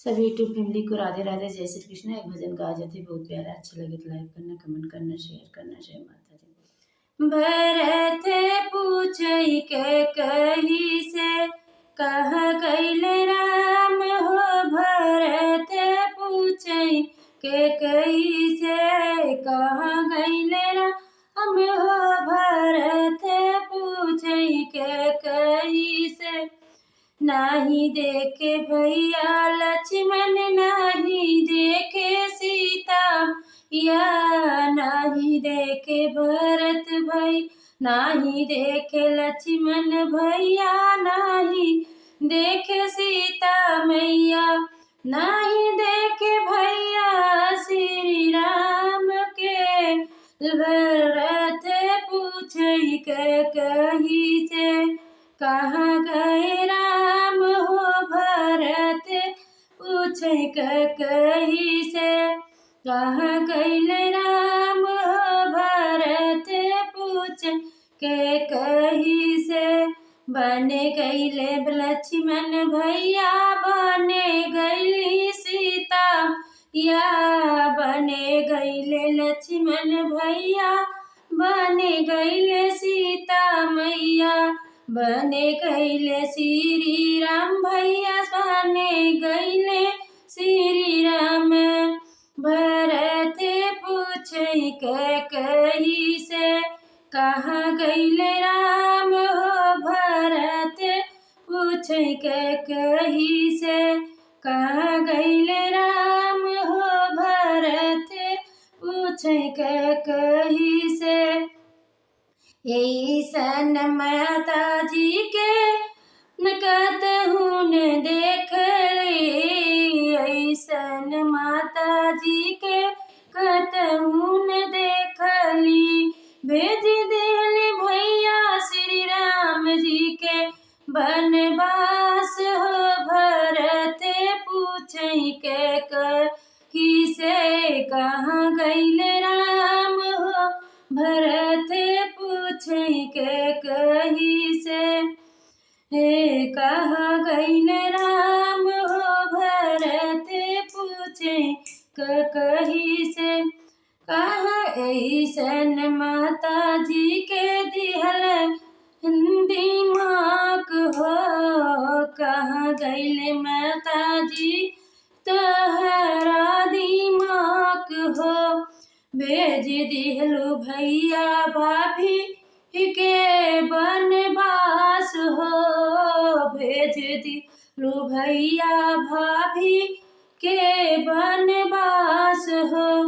सभी YouTube family को राधे राधे, जय श्री कृष्ण। एक भजन गा जाते बहुत प्यारा, अच्छा लगे तो लाइक करना, कमेंट करना, शेयर करना। जय माता दी। भरत पूछई के कही से कह कैले राम हो, भरत पूछई के कही से कह कैले राम हो, भरत पूछई के कही से नाही देखे भैया लक्ष्मण, नाही देखे सीता या, नाही देखे भरत भाई, नाही देखे लक्ष्मण भैया, नाही देखे सीता मैया, नाही देखे भैया श्री राम के। भरत पूछई के कही से कहाँ गए राम हो, भरत पूछई के कही से कहाँ गए राम हो, भरत पूछ के कही से बने गईले लक्ष्मण भैया, बने गईली सीता या, बने गईले लक्ष्मण भैया, बने गईले सीता मैया, बने गईले श्री राम भैया, बने गईले श्री राम। भरत पूछई के कही से कहाँ गईले राम हो, भरत पूछई के कही से कहाँ गईले राम हो, भरत पूछई के कही से। ऐसन माता जी के कतहु न देख ली, ऐसन माता जी के कतहु न देख ली, भेज दिली भैया श्री राम जी के बनवास हो, भरत पूछई के कही से कहाँ गईले राम हो, भरत पूछई के कही से कहाँ गईले राम हो, भरत पूछई के कही से। कहाँ ऐसन माता जी के दिहल दिमाग हो, कहाँ गईले माता जी तहरा दिमाग हो, भेज दिहलु भैया भाभी के बनवास हो, भेज दिलु भैया भाभी के बनवास हो।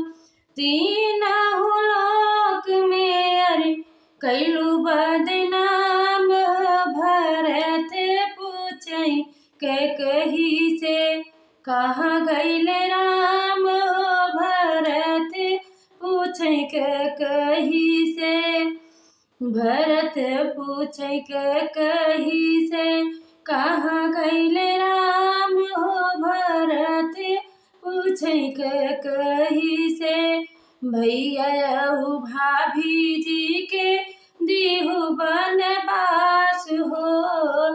तीनों लोक में अरे कैलू बदनाम हो, भरत पूछई के कही से कहाँ गईले राम हो, भरत पूछई के कही से। भरत पूछई के कही से कहाँ गईले राम हो, भरत पूछई के कही से। भैया भाभी जी के दिहु बनवास हो,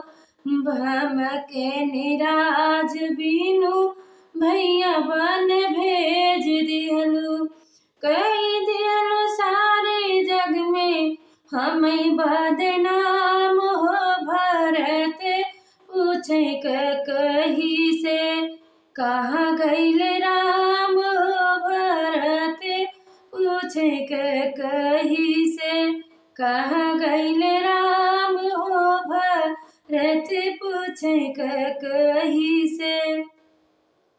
भम के निराज बिनु भैया बन भेज दिहलु, कही दिहलु सारे जग में हमें बदनाम हो, भरत पूछई के कही से कहाँ गईले राम हो, भरत पूछई के कही से कहाँ गईले राम हो, भरत पूछई के कही से।